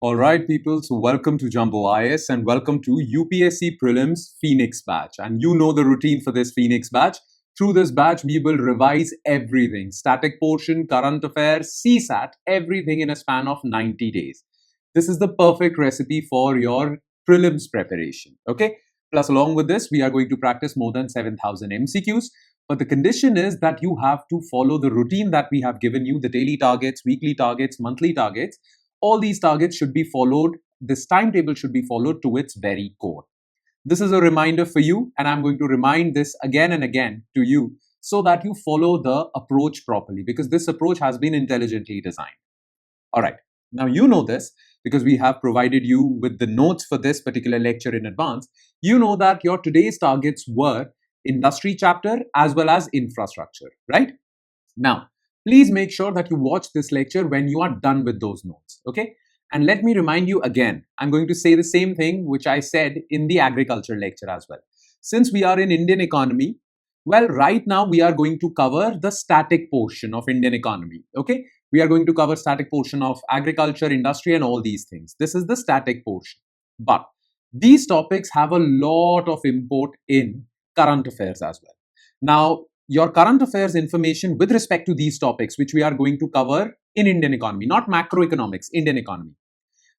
Alright people, so welcome to Jumbo IS and welcome to UPSC Prelims Phoenix batch. And you know the routine for this Phoenix batch. Through this batch, we will revise everything. Static portion, current affairs, CSAT, everything in a span of 90 days. This is the perfect recipe for your prelims preparation, okay? Plus along with this, we are going to practice more than 7,000 MCQs. But the condition is that you have to follow the routine that we have given you, the daily targets, weekly targets, monthly targets. All these targets should be followed. This timetable should be followed to its very core. This is a reminder for you, and I'm going to remind this again and again to you so that you follow the approach properly, because this approach has been intelligently designed. All right. Now you know this because we have provided you with the notes for this particular lecture in advance. You know that your today's targets were industry chapter as well as infrastructure, right? Now, please make sure that you watch this lecture when you are done with those notes, okay? And let me remind you again, I'm going to say the same thing which I said in the agriculture lecture as well. Since we are in Indian economy, well, right now we are going to cover the static portion of Indian economy, okay? We are going to cover static portion of agriculture, industry and all these things. This is the static portion. But these topics have a lot of import in current affairs as well. Now, your current affairs information with respect to these topics, which we are going to cover in Indian economy, not macroeconomics, Indian economy.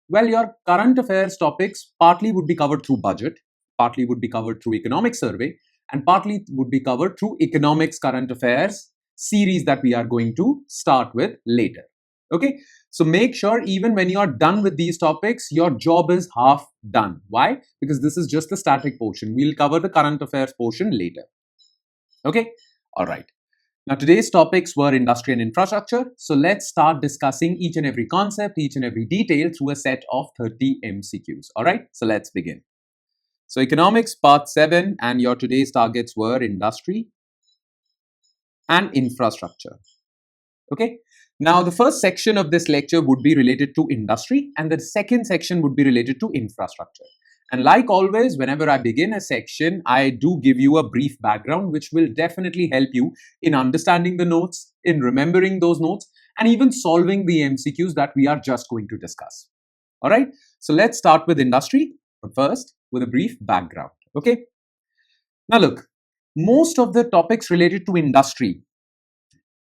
Well, your current affairs topics partly would be covered through budget, partly would be covered through economic survey, and partly would be covered through economics current affairs series that we are going to start with later. Okay, so make sure even when you are done with these topics, your job is half done. Why? Because this is just the static portion. We'll cover the current affairs portion later. Okay, all right. Now today's topics were industry and infrastructure. So let's start discussing each and every concept, each and every detail through a set of 30 MCQs. All right, so let's begin. So economics part 7 and your today's targets were industry and infrastructure. Okay. Now the first section of this lecture would be related to industry and the second section would be related to infrastructure. And like always, whenever I begin a section, I do give you a brief background, which will definitely help you in understanding the notes, in remembering those notes, and even solving the MCQs that we are just going to discuss. All right. So let's start with industry, but first with a brief background. Okay. Now look, most of the topics related to industry,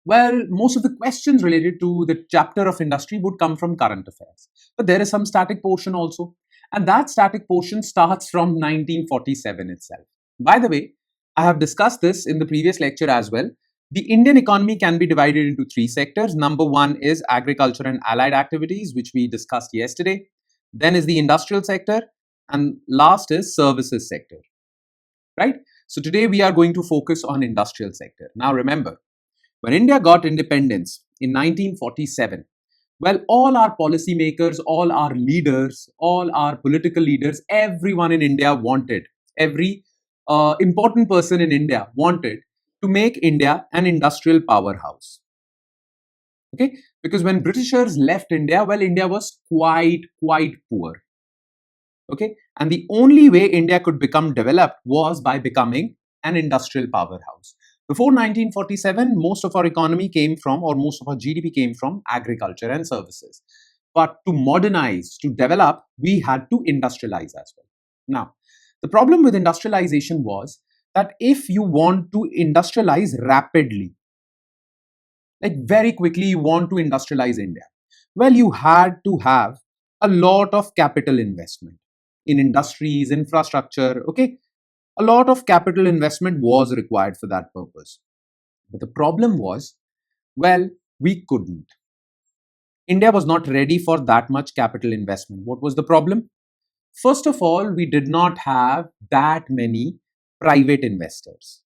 well, most of the questions related to the chapter of industry would come from current affairs. But there is some static portion also. And that static portion starts from 1947 itself. By the way, I have discussed this in the previous lecture as well. The Indian economy can be divided into three sectors. Number one is agriculture and allied activities, which we discussed yesterday. Then is the industrial sector. And last is services sector. Right? So today we are going to focus on industrial sector. Now remember, when India got independence in 1947, well, all our policymakers, all our leaders, all our political leaders, everyone in India wanted, every important person in India wanted to make India an industrial powerhouse. Okay, because when Britishers left India, well, India was quite poor. Okay, and the only way India could become developed was by becoming an industrial powerhouse. Before 1947, most of our economy came from, or most of our GDP came from agriculture and services. But to modernize, to develop, we had to industrialize as well. Now, the problem with industrialization was that if you want to industrialize rapidly, like very quickly you want to industrialize India, well, you had to have a lot of capital investment in industries, infrastructure, okay? A lot of capital investment was required for that purpose. But the problem was, well, we couldn't. India was not ready for that much capital investment. What was the problem? First of all, we did not have that many private investors.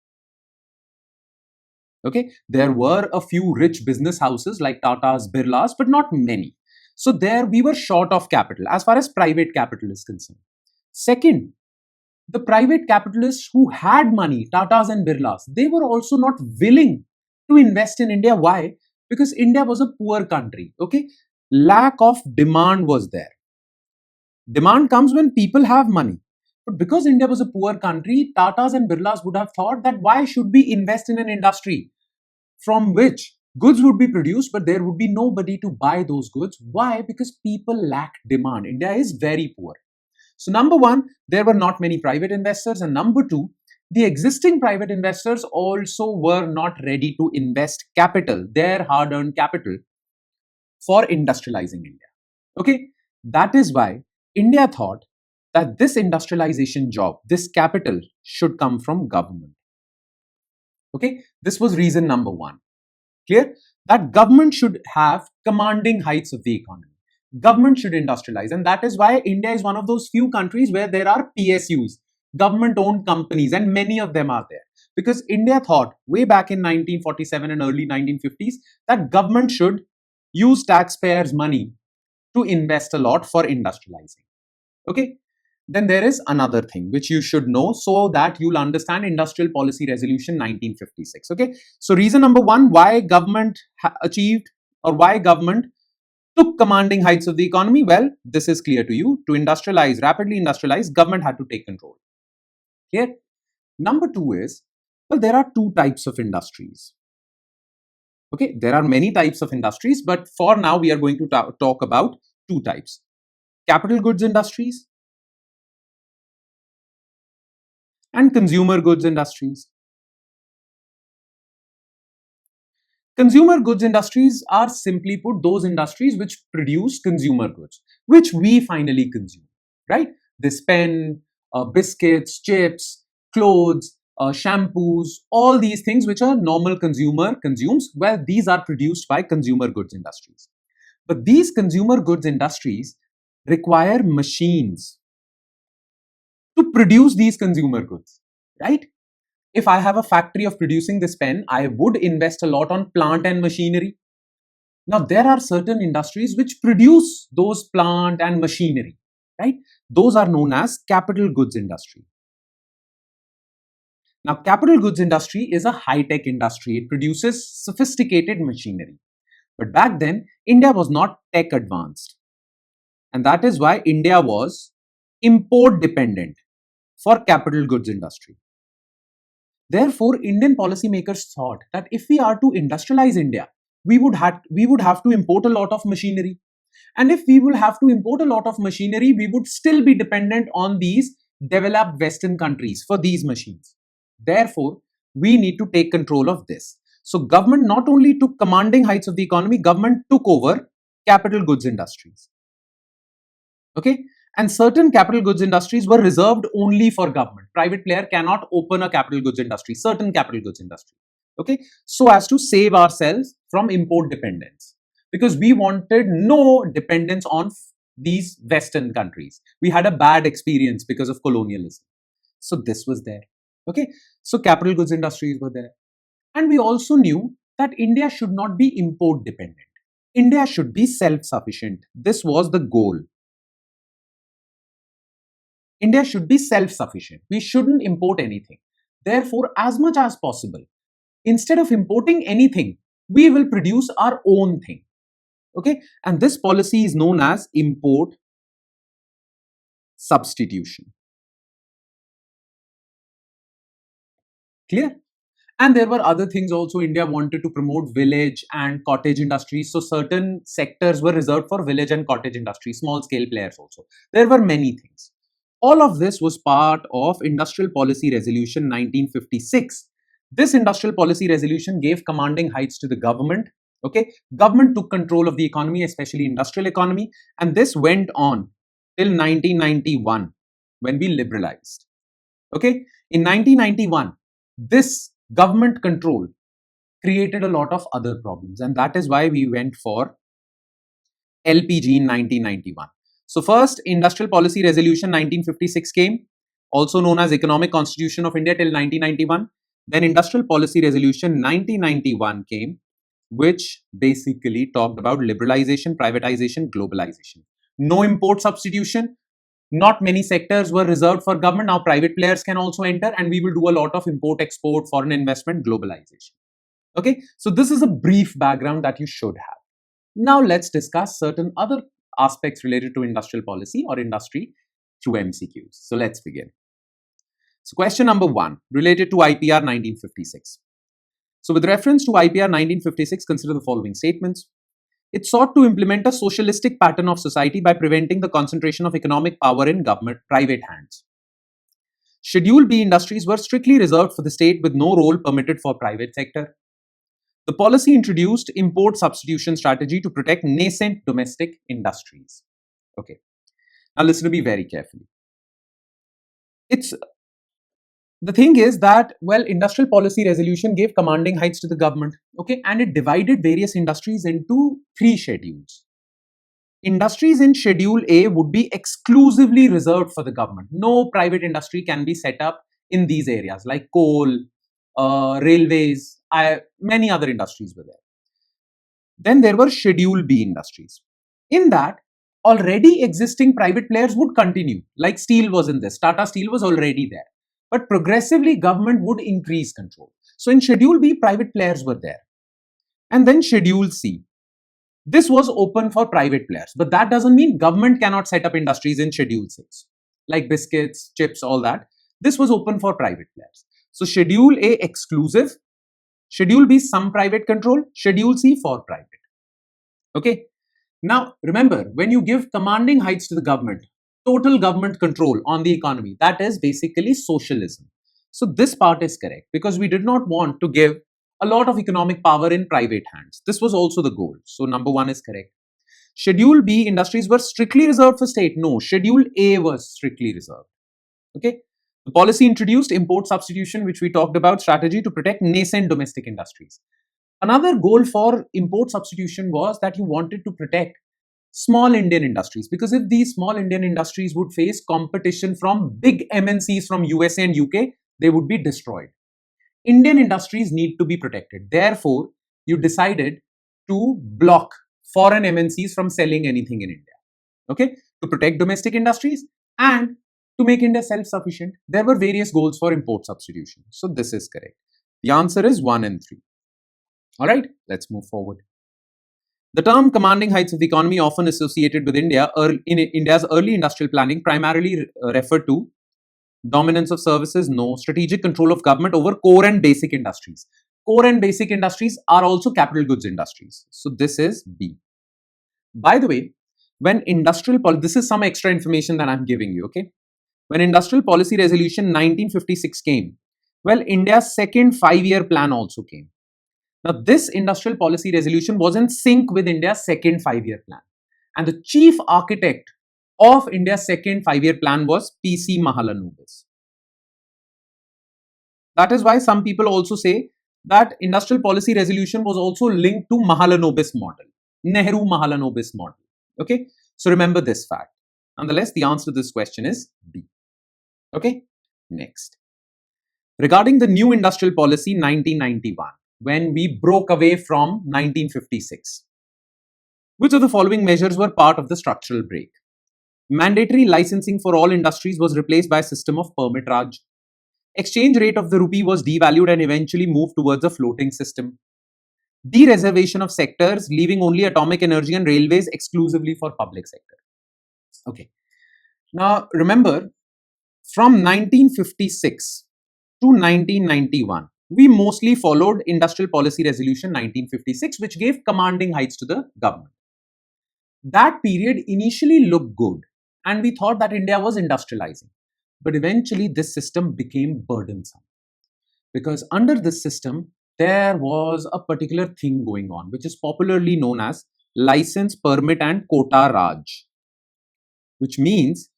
Okay, there were a few rich business houses like Tata's, Birla's, but not many. So there we were short of capital as far as private capital is concerned. Second, the private capitalists who had money, Tatas and Birlas, they were also not willing to invest in India. Why? Because India was a poor country. Okay, lack of demand was there. Demand comes when people have money. But because India was a poor country, Tatas and Birlas would have thought that why should we invest in an industry from which Goods would be produced, but there would be nobody to buy those goods. Why? Because people lack demand. India is very poor. So number one, there were not many private investors. And number two, the existing private investors also were not ready to invest capital, their hard-earned capital, for industrializing India. Okay, that is why India thought that this industrialization job, this capital, should come from government. Okay, this was reason number one. Clear? That government should have commanding heights of the economy. Government should industrialize, and that is why India is one of those few countries where there are PSUs, government-owned companies, and many of them are there. Because India thought way back in 1947 and early 1950s that government should use taxpayers' money to invest a lot for industrializing. Okay. Then there is another thing which you should know so that you'll understand Industrial Policy Resolution 1956. Okay. So reason number one, why government achieved or why government took commanding heights of the economy. Well, this is clear to you. To industrialize, rapidly industrialize, government had to take control. Here, number two is, well, there are two types of industries. Okay, there are many types of industries, but for now we are going to talk about two types. Capital goods industries and consumer goods industries. Consumer goods industries are, simply put, those industries which produce consumer goods, which we finally consume, right? This pen, biscuits, chips, clothes, shampoos, all these things which a normal consumer consumes, well, these are produced by consumer goods industries. But these consumer goods industries require machines to produce these consumer goods, right? If I have a factory of producing this pen, I would invest a lot on plant and machinery. Now, there are certain industries which produce those plant and machinery, right? Those are known as capital goods industry. Now, capital goods industry is a high-tech industry. It produces sophisticated machinery. But back then, India was not tech advanced. And that is why India was import dependent for capital goods industry. Therefore, Indian policymakers thought that if we are to industrialize India, we would have to import a lot of machinery. And if we will have to import a lot of machinery, we would still be dependent on these developed Western countries for these machines. Therefore, we need to take control of this. So government not only took commanding heights of the economy, government took over capital goods industries. Okay. And certain capital goods industries were reserved only for government. Private player cannot open a capital goods industry, certain capital goods industry. Okay. So as to save ourselves from import dependence, because we wanted no dependence on these Western countries. We had a bad experience because of colonialism. So this was there. Okay. So capital goods industries were there. And we also knew that India should not be import dependent. India should be self-sufficient. This was the goal. India should be self-sufficient. We shouldn't import anything. Therefore, as much as possible, instead of importing anything, we will produce our own thing. Okay? And this policy is known as import substitution. Clear? And there were other things also. India wanted to promote village and cottage industries. So certain sectors were reserved for village and cottage industry, small scale players also. There were many things. All of this was part of Industrial Policy Resolution 1956. This Industrial Policy Resolution gave commanding heights to the government. Okay, government took control of the economy, especially industrial economy, and this went on till 1991 when we liberalized. Okay, in 1991, this government control created a lot of other problems, and that is why we went for LPG in 1991. So first, Industrial Policy Resolution 1956 came, also known as Economic Constitution of India till 1991. Then Industrial Policy Resolution 1991 came, which basically talked about liberalization, privatization, globalization. No import substitution. Not many sectors were reserved for government. Now private players can also enter, and we will do a lot of import, export, foreign investment, globalization. Okay, so this is a brief background that you should have. Now let's discuss certain other aspects related to industrial policy or industry through MCQs. So let's begin. So question number 1 related to IPR 1956. So with reference to IPR 1956, consider the following statements. It sought to implement a socialistic pattern of society by preventing the concentration of economic power in government private hands. Schedule B industries were strictly reserved for the state with no role permitted for private sector. The policy introduced import substitution strategy to protect nascent domestic industries. Okay. Now listen to me very carefully. The thing is that, well, industrial policy resolution gave commanding heights to the government, okay, and it divided various industries into 3 schedules. Industries in Schedule A would be exclusively reserved for the government. No private industry can be set up in these areas like coal, railways, many other industries were there. Then there were Schedule B industries. In that, already existing private players would continue, like steel was in this. Tata Steel was already there. But progressively, government would increase control. So in Schedule B, private players were there. And then Schedule C. This was open for private players. But that doesn't mean government cannot set up industries in Schedule 6. Like biscuits, chips, all that. This was open for private players. So Schedule A exclusive. Schedule B some private control. Schedule C for private. Okay. Now remember, when you give commanding heights to the government, total government control on the economy, that is basically socialism. So this part is correct because we did not want to give a lot of economic power in private hands. This was also the goal. So number 1 is correct. Schedule B industries were strictly reserved for state. No, Schedule A was strictly reserved. Okay. The policy introduced import substitution, which we talked about, strategy to protect nascent domestic industries. Another goal for import substitution was that you wanted to protect small Indian industries, because if these small Indian industries would face competition from big MNCs from USA and UK, they would be destroyed. Indian industries need to be protected. Therefore, you decided to block foreign MNCs from selling anything in India. Okay, to protect domestic industries and to make India self-sufficient. There were various goals for import substitution. So this is correct. The answer is 1 and 3. All right, let's move forward. The term commanding heights of the economy, often associated with in India's early industrial planning, primarily referred to dominance of services, no. Strategic control of government over core and basic industries. Core and basic industries are also capital goods industries. So this is B. By the way, when this is some extra information that I'm giving you, okay? When Industrial Policy Resolution 1956 came, well, India's second 5-year plan also came. Now, this industrial policy resolution was in sync with India's second 5-year plan. And the chief architect of India's second 5-year plan was P.C. Mahalanobis. That is why some people also say that industrial policy resolution was also linked to Mahalanobis model, Nehru-Mahalanobis model. Okay, so remember this fact. Nonetheless, the answer to this question is B. Okay, next. Regarding the new industrial policy 1991, when we broke away from 1956. Which of the following measures were part of the structural break? Mandatory licensing for all industries was replaced by a system of permit raj. Exchange rate of the rupee was devalued and eventually moved towards a floating system. Dereservation of sectors, leaving only atomic energy and railways exclusively for public sector. Okay. Now remember, from 1956 to 1991, we mostly followed Industrial Policy Resolution 1956, which gave commanding heights to the government. That period initially looked good, and we thought that India was industrializing. But eventually, this system became burdensome. Because under this system, there was a particular thing going on, which is popularly known as license, permit, and quota raj. Which means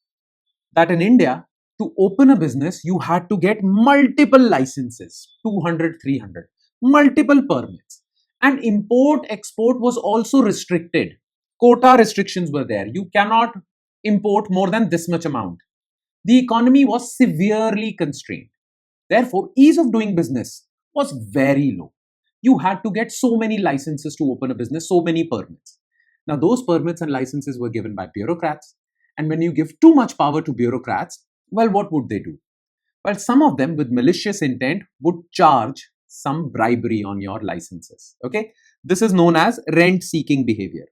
that in India, to open a business, you had to get multiple licenses, 200, 300, multiple permits. And import-export was also restricted. Quota restrictions were there. You cannot import more than this much amount. The economy was severely constrained. Therefore, ease of doing business was very low. You had to get so many licenses to open a business, so many permits. Now, those permits and licenses were given by bureaucrats. And when you give too much power to bureaucrats, well, what would they do? Well, some of them with malicious intent would charge some bribery on your licenses. Okay, this is known as rent-seeking behavior.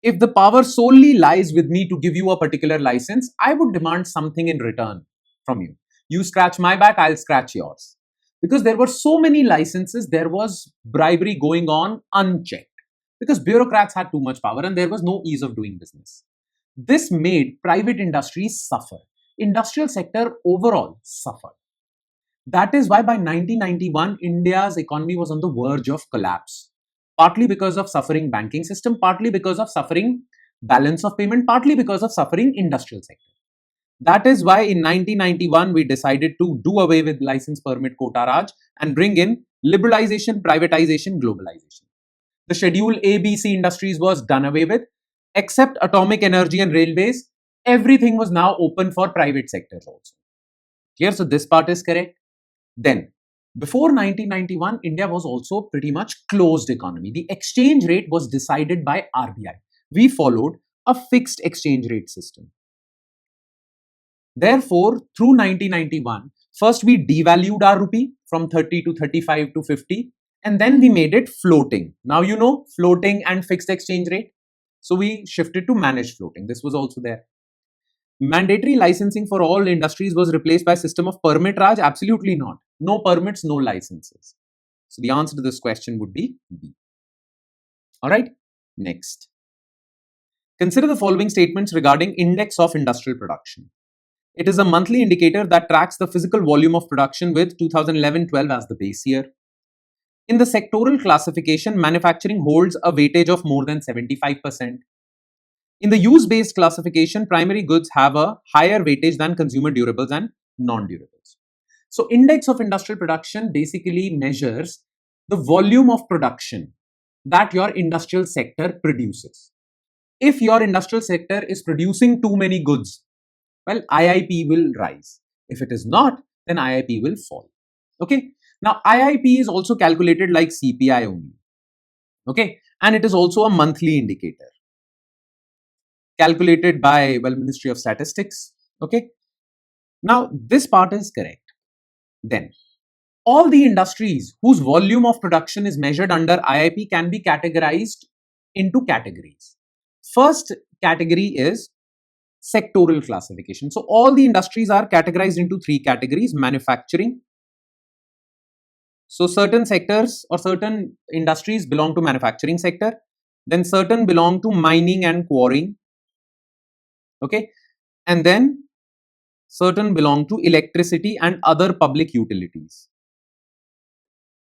If the power solely lies with me to give you a particular license, I would demand something in return from you. You scratch my back, I'll scratch yours. Because there were so many licenses, there was bribery going on unchecked. Because bureaucrats had too much power and there was no ease of doing business. This made private industries suffer. Industrial sector overall suffered. That is why by 1991, India's economy was on the verge of collapse. Partly because of suffering banking system, partly because of suffering balance of payment, partly because of suffering industrial sector. That is why in 1991, we decided to do away with license permit quota Raj and bring in liberalization, privatization, globalization. The schedule A, B, C industries was done away with, except atomic energy and railways. Everything was now open for private sectors also. Here, so this part is correct. Then, before 1991, India was also pretty much closed economy. The exchange rate was decided by RBI. We followed a fixed exchange rate system. Therefore, through 1991, first we devalued our rupee from 30 to 35 to 50, and then we made it floating. Now you know floating and fixed exchange rate. So we shifted to managed floating. This was also there. Mandatory licensing for all industries was replaced by a system of permit Raj. Absolutely not. No permits, no licenses. So the answer to this question would be B. All right. Next. Consider the following statements regarding index of industrial production. It is a monthly indicator that tracks the physical volume of production with 2011-12 as the base year. In the sectoral classification, manufacturing holds a weightage of more than 75%. In the use-based classification, primary goods have a higher weightage than consumer durables and non-durables. So, index of industrial production basically measures the volume of production that your industrial sector produces. If your industrial sector is producing too many goods, well, IIP will rise. If it is not, then IIP will fall. Okay. Now, IIP is also calculated like CPI only. Okay. And it is also a monthly indicator calculated by, well, Ministry of Statistics. Okay. Now, this part is correct. Then, all the industries whose volume of production is measured under IIP can be categorized into categories. First category is sectoral classification. So all the industries are categorized into three categories: manufacturing. So certain sectors or certain industries belong to manufacturing sector. Then certain belong to mining and quarrying. Okay. And then certain belong to electricity and other public utilities.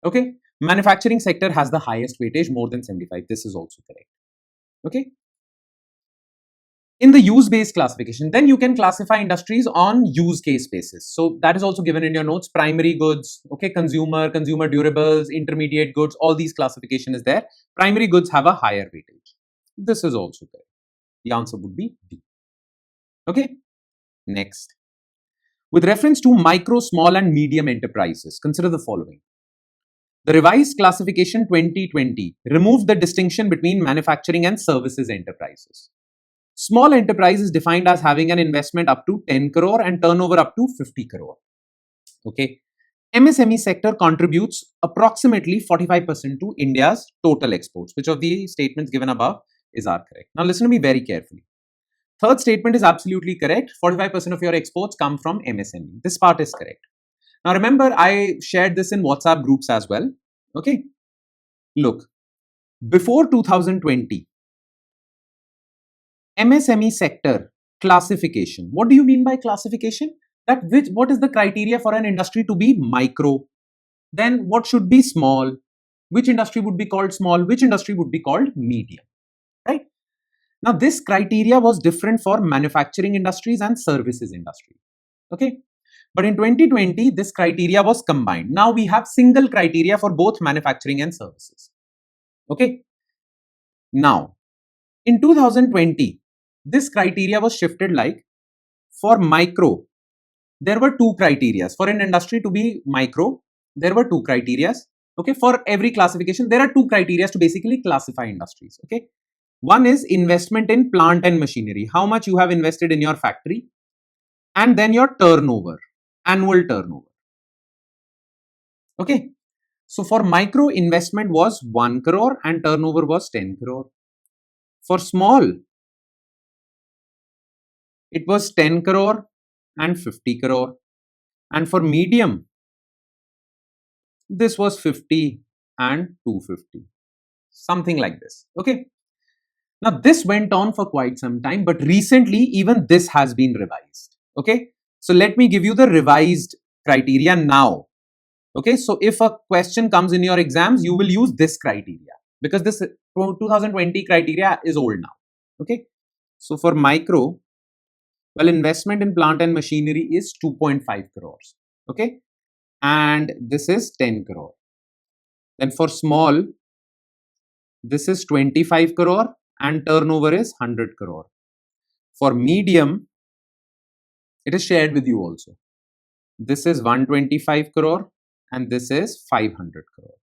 Okay. Manufacturing sector has the highest weightage, more than 75. This is also correct. Okay. In the use-based classification, then you can classify industries on use case basis. So that is also given in your notes. Primary goods, okay, consumer durables, intermediate goods, all these classification is there. Primary goods have a higher weightage. This is also correct. The answer would be D. Okay. Next. With reference to micro, small and medium enterprises, consider the following. The revised classification 2020 removed the distinction between manufacturing and services enterprises. Small enterprise is defined as having an investment up to 10 crore and turnover up to 50 crore. Okay. MSME sector contributes approximately 45% to India's total exports. Which of the statements given above are correct? Now listen to me very carefully. Third statement is absolutely correct. 45% of your exports come from MSME. This part is correct. Now remember, I shared this in WhatsApp groups as well. Okay. Look, before 2020, MSME sector classification. What do you mean by classification? What is the criteria for an industry to be micro? Then what should be small? Which industry would be called small? Which industry would be called medium? Right? Now this criteria was different for manufacturing industries and services industry. Okay. But in 2020, this criteria was combined. Now we have single criteria for both manufacturing and services. Okay. Now, in 2020, this criteria was shifted like for micro, there were two criteria. For an industry to be micro, there were two criteria. Okay. For every classification, there are two criteria to basically classify industries. Okay. One is investment in plant and machinery. How much you have invested in your factory, and then your turnover, annual turnover. Okay. So for micro, investment was 1 crore and turnover was 10 crore. For small, it was 10 crore and 50 crore. And for medium, this was 50 and 250, something like this. Okay. Now this went on for quite some time, but recently even this has been revised. Okay. So let me give you the revised criteria now. Okay. So if a question comes in your exams, you will use this criteria because this 2020 criteria is old now. Okay. So for micro, well, investment in plant and machinery is 2.5 crores. Okay. And this is 10 crore. Then for small, this is 25 crore and turnover is 100 crore. For medium, it is shared with you also. This is 125 crore and this is 500 crore.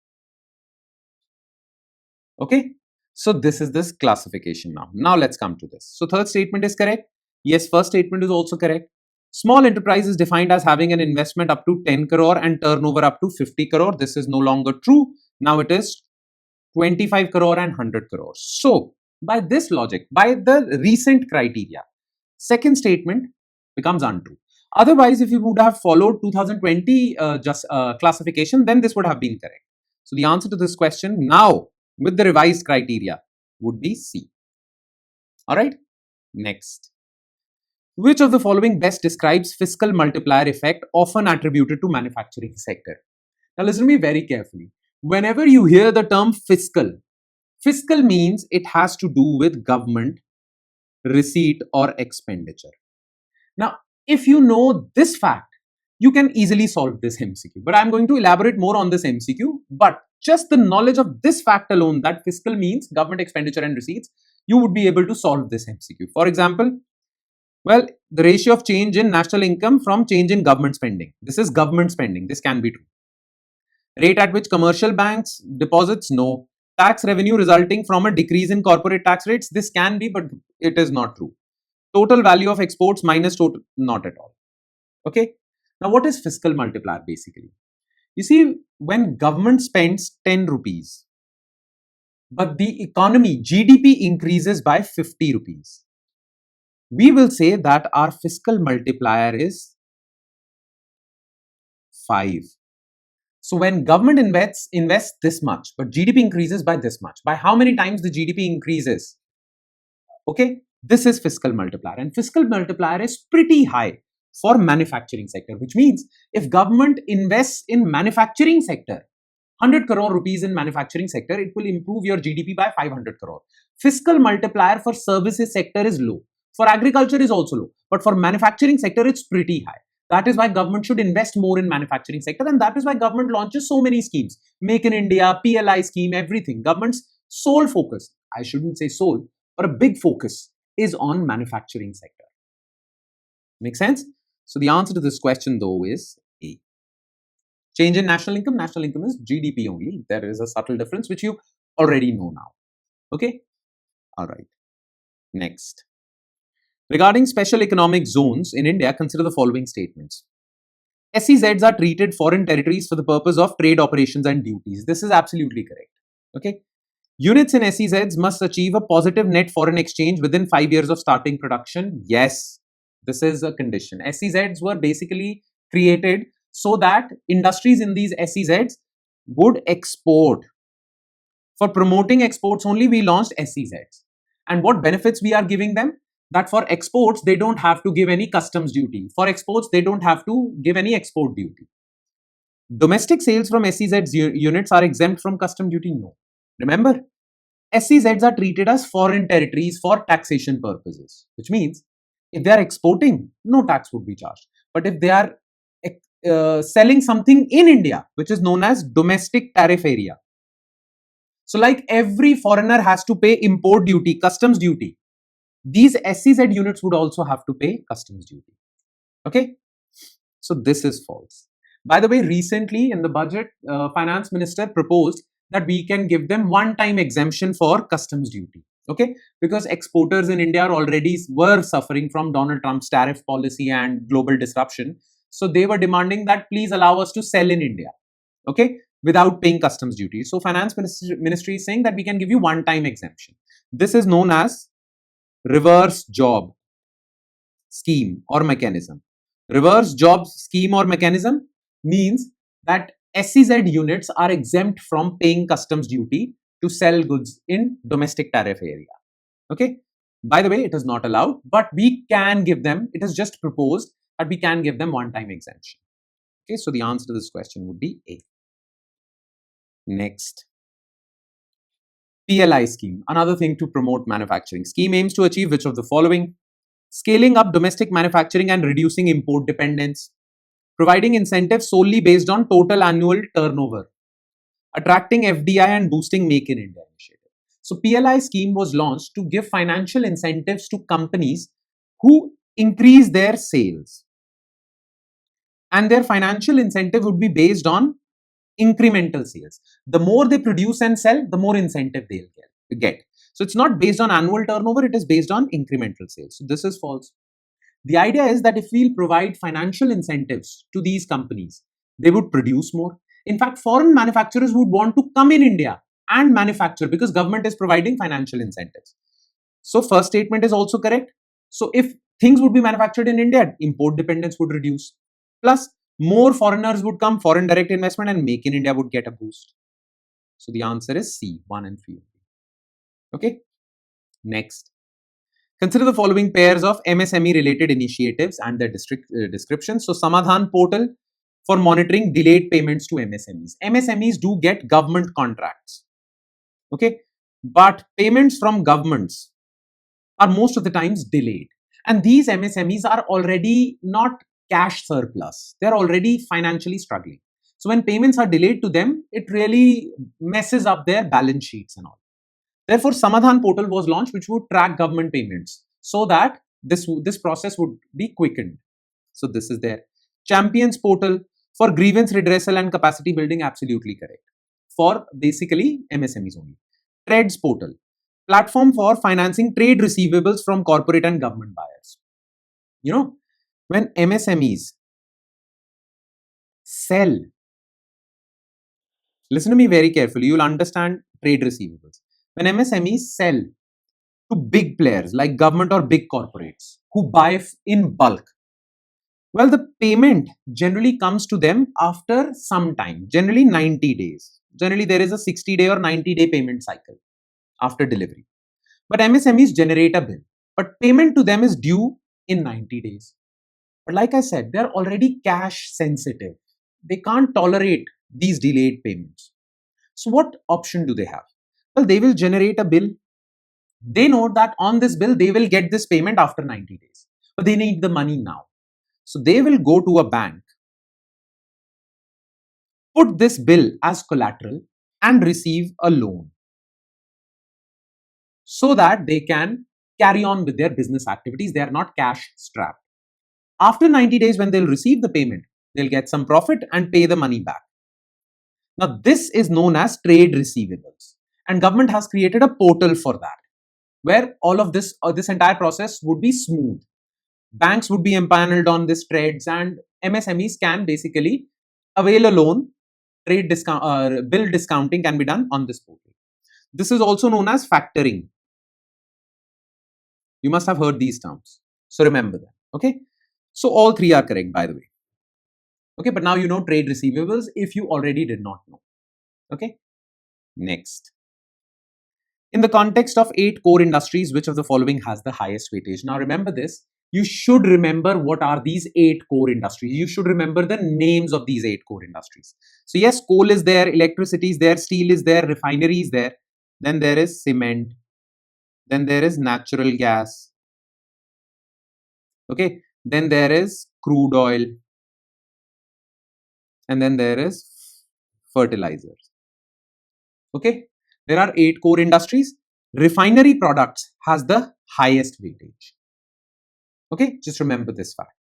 Okay. So this is this classification now. Now let's come to this. So third statement is correct. Yes, first statement is also correct. Small enterprise is defined as having an investment up to 10 crore and turnover up to 50 crore. This is no longer true. Now it is 25 crore and 100 crore. So by this logic, by the recent criteria, second statement becomes untrue. Otherwise, if you would have followed 2020 classification, then this would have been correct. So the answer to this question now with the revised criteria would be C. All right. Next. Which of the following best describes fiscal multiplier effect often attributed to manufacturing sector? Now listen to me very carefully. Whenever you hear the term fiscal, fiscal means it has to do with government, receipt or expenditure. Now, if you know this fact, you can easily solve this MCQ. But I'm going to elaborate more on this MCQ. But just the knowledge of this fact alone, that fiscal means government expenditure and receipts, you would be able to solve this MCQ. For example, well, the ratio of change in national income from change in government spending. This is government spending. This can be true. Rate at which commercial banks deposits? No. Tax revenue resulting from a decrease in corporate tax rates? This can be, but it is not true. Total value of exports minus total, not at all. Okay. Now, what is fiscal multiplier basically? You see, when government spends 10 rupees, but the economy, GDP increases by 50 rupees, we will say that our fiscal multiplier is 5. So when government invests this much, but GDP increases by this much, by how many times the GDP increases? Okay, this is fiscal multiplier, and fiscal multiplier is pretty high for manufacturing sector, which means if government invests in manufacturing sector, 100 crore rupees in manufacturing sector, it will improve your GDP by 500 crore. Fiscal multiplier for services sector is low. For agriculture is also low, but for manufacturing sector, it's pretty high. That is why government should invest more in manufacturing sector, and that is why government launches so many schemes. Make in India, PLI scheme, everything. Government's sole focus, I shouldn't say sole, but a big focus is on manufacturing sector. Make sense? So the answer to this question though is A. Change in national income is GDP only. There is a subtle difference which you already know now. Okay? All right. Next. Regarding special economic zones in India, consider the following statements. SEZs are treated foreign territories for the purpose of trade operations and duties. This is absolutely correct. Okay. Units in SEZs must achieve a positive net foreign exchange within 5 years of starting production. Yes, this is a condition. SEZs were basically created so that industries in these SEZs would export. For promoting exports only, we launched SEZs. And what benefits we are giving them? That for exports, they don't have to give any customs duty. For exports, they don't have to give any export duty. Domestic sales from SEZs units are exempt from custom duty? No. Remember, SEZs are treated as foreign territories for taxation purposes, which means if they are exporting, no tax would be charged. But if they are selling something in India, which is known as domestic tariff area. So like every foreigner has to pay import duty, customs duty, these SEZ units would also have to pay customs duty. Okay. So this is false. By the way, recently in the budget, finance minister proposed that we can give them one-time exemption for customs duty. Okay. Because exporters in India already were suffering from Donald Trump's tariff policy and global disruption. So they were demanding that please allow us to sell in India. Okay. Without paying customs duty. So finance ministry is saying that we can give you one-time exemption. This is known as reverse job scheme or mechanism. Reverse job scheme or mechanism means that SEZ units are exempt from paying customs duty to sell goods in domestic tariff area. Okay. By the way, it is not allowed, but we can give them, it is just proposed that we can give them one-time exemption. Okay, so the answer to this question would be A. Next. PLI scheme, another thing to promote manufacturing. Scheme aims to achieve which of the following? Scaling up domestic manufacturing and reducing import dependence. Providing incentives solely based on total annual turnover. Attracting FDI and boosting Make in India initiative. So PLI scheme was launched to give financial incentives to companies who increase their sales. And their financial incentive would be based on incremental sales. The more they produce and sell, the more incentive they'll get. So it's not based on annual turnover, it is based on incremental sales. So this is false. The idea is that if we'll provide financial incentives to these companies, they would produce more. In fact, foreign manufacturers would want to come in India and manufacture because government is providing financial incentives. So first statement is also correct. So if things would be manufactured in India, import dependence would reduce. Plus, more foreigners would come, foreign direct investment, and Make in India would get a boost. So the answer is C, 1 and 3. Okay. Next. Consider the following pairs of MSME related initiatives and their descriptions. So Samadhan portal for monitoring delayed payments to MSMEs. MSMEs do get government contracts. Okay. But payments from governments are most of the times delayed. And these MSMEs are already not cash surplus. They're already financially struggling. So when payments are delayed to them, it really messes up their balance sheets and all. Therefore, Samadhan portal was launched, which would track government payments so that this process would be quickened. So this is there. Champions portal for grievance redressal and capacity building, absolutely correct. For basically MSMEs only. Trades portal, platform for financing trade receivables from corporate and government buyers. You know, when MSMEs sell, listen to me very carefully, you'll understand trade receivables. When MSMEs sell to big players like government or big corporates who buy in bulk, well, the payment generally comes to them after some time, generally 90 days. Generally, there is a 60-day or 90-day payment cycle after delivery. But MSMEs generate a bill, but payment to them is due in 90 days. But like I said, they're already cash sensitive. They can't tolerate these delayed payments. So what option do they have? Well, they will generate a bill. They know that on this bill, they will get this payment after 90 days, but they need the money now. So they will go to a bank, put this bill as collateral and receive a loan so that they can carry on with their business activities. They are not cash strapped. After 90 days, when they'll receive the payment, they'll get some profit and pay the money back. Now, this is known as trade receivables, and government has created a portal for that, where all of this entire process would be smooth. Banks would be empaneled on this trades, and MSMEs can basically avail a loan. Trade discount, bill discounting can be done on this portal. This is also known as factoring. You must have heard these terms, so remember them. Okay, so all three are correct, by the way. Okay, but now you know trade receivables if you already did not know. Okay, next. In the context of 8 core industries, which of the following has the highest weightage? Now remember this. You should remember what are these 8 core industries. You should remember the names of these 8 core industries. So yes, coal is there, electricity is there, steel is there, refinery is there. Then there is cement. Then there is natural gas. Okay. Then there is crude oil. And then there is fertilizers. Okay. There are 8 core industries. Refinery products has the highest weightage. Okay, just remember this fact.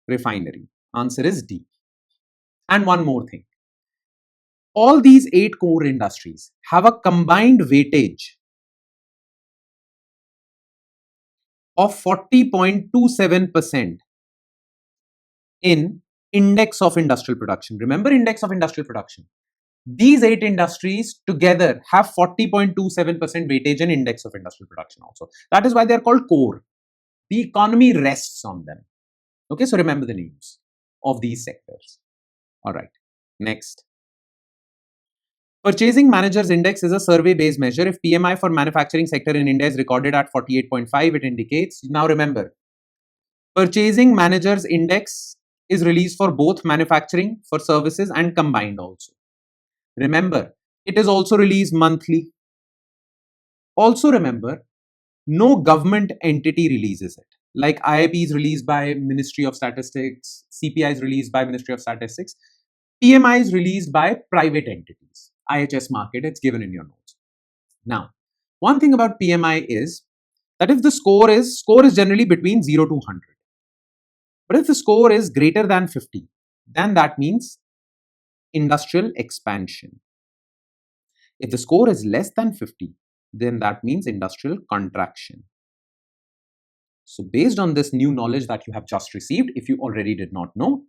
Refinery. Answer is D. And one more thing. All these 8 core industries have a combined weightage of 40.27% in index of industrial production. Remember index of industrial production. These 8 industries together have 40.27% weightage in index of industrial production also. That is why they are called core. The economy rests on them. Okay, so remember the names of these sectors. All right. Next. Purchasing Managers Index is a survey-based measure. If PMI for manufacturing sector in India is recorded at 48.5, it indicates. Now remember, Purchasing Managers Index is released for both manufacturing, for services and combined also. Remember, it is also released monthly. Also remember, no government entity releases it. Like IIP is released by Ministry of Statistics, CPI is released by Ministry of Statistics, PMI is released by private entities. IHS market, it's given in your notes. Now, one thing about PMI is that if the score is generally between 0 to 100. But if the score is greater than 50, then that means industrial expansion. If the score is less than 50, then that means industrial contraction. So based on this new knowledge that you have just received, if you already did not know,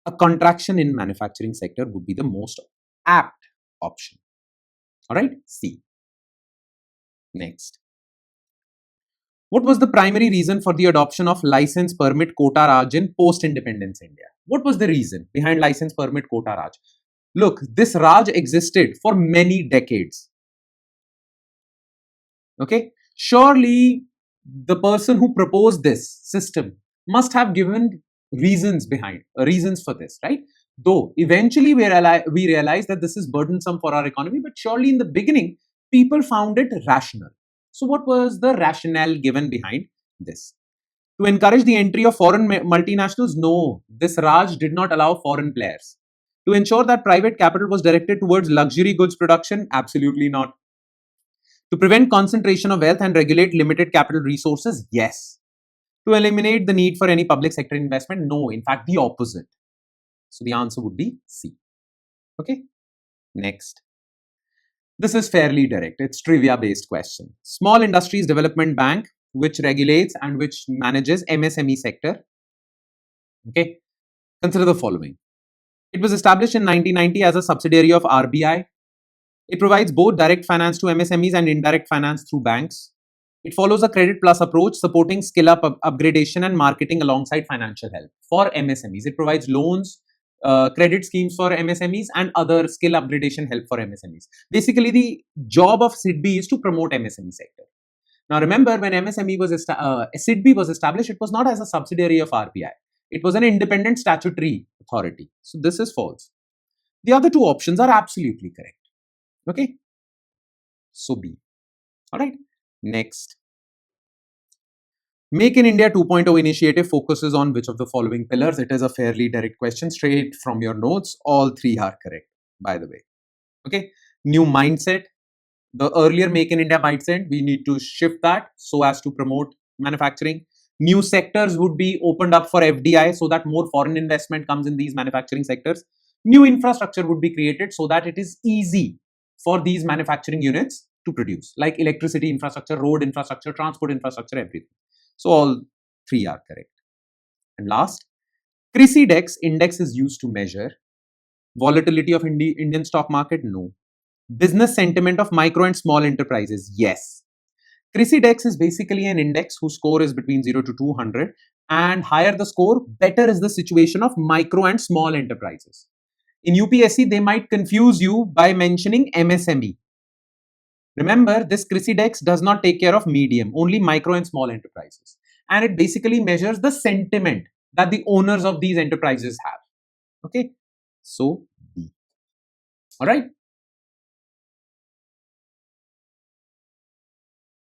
a contraction in manufacturing sector would be the most apt option. All right, C. Next. What was the primary reason for the adoption of license permit quota Raj in post-independence India? What was the reason behind license permit quota Raj? Look, this Raj existed for many decades. Okay, surely the person who proposed this system must have given reasons for this, right? Though eventually we realize that this is burdensome for our economy, but surely in the beginning, people found it rational. So what was the rationale given behind this? To encourage the entry of foreign multinationals? No, this Raj did not allow foreign players. To ensure that private capital was directed towards luxury goods production? Absolutely not. To prevent concentration of wealth and regulate limited capital resources? Yes. To eliminate the need for any public sector investment? No, in fact, the opposite. So the answer would be C. Okay. Next. This is fairly direct. It's trivia-based question. Small Industries Development Bank, which regulates and which manages MSME sector. Okay. Consider the following. It was established in 1990 as a subsidiary of RBI. It provides both direct finance to MSMEs and indirect finance through banks. It follows a credit plus approach, supporting skill up upgradation and marketing alongside financial help for MSMEs. It provides loans, credit schemes for MSMEs and other skill upgradation help for MSMEs. Basically, the job of SIDBI is to promote MSME sector. Now, remember when SIDBI was established, it was not as a subsidiary of RBI. It was an independent statutory authority. So this is false. The other two options are absolutely correct. Okay. So B. All right. Next. Make in India 2.0 initiative focuses on which of the following pillars? It is a fairly direct question, straight from your notes. All three are correct, by the way. Okay. New mindset. The earlier Make in India mindset, we need to shift that so as to promote manufacturing. New sectors would be opened up for FDI so that more foreign investment comes in these manufacturing sectors. New infrastructure would be created so that it is easy for these manufacturing units to produce, like electricity infrastructure, road infrastructure, transport infrastructure, everything. So all three are correct. And last, CRISI index is used to measure volatility of Indian stock market? No. Business sentiment of micro and small enterprises? Yes. CRISI is basically an index whose score is between 0 to 200, and higher the score, better is the situation of micro and small enterprises. In UPSC, they might confuse you by mentioning MSME. Remember, this CRISI does not take care of medium, only micro and small enterprises. And it basically measures the sentiment that the owners of these enterprises have. Okay, so B. All right.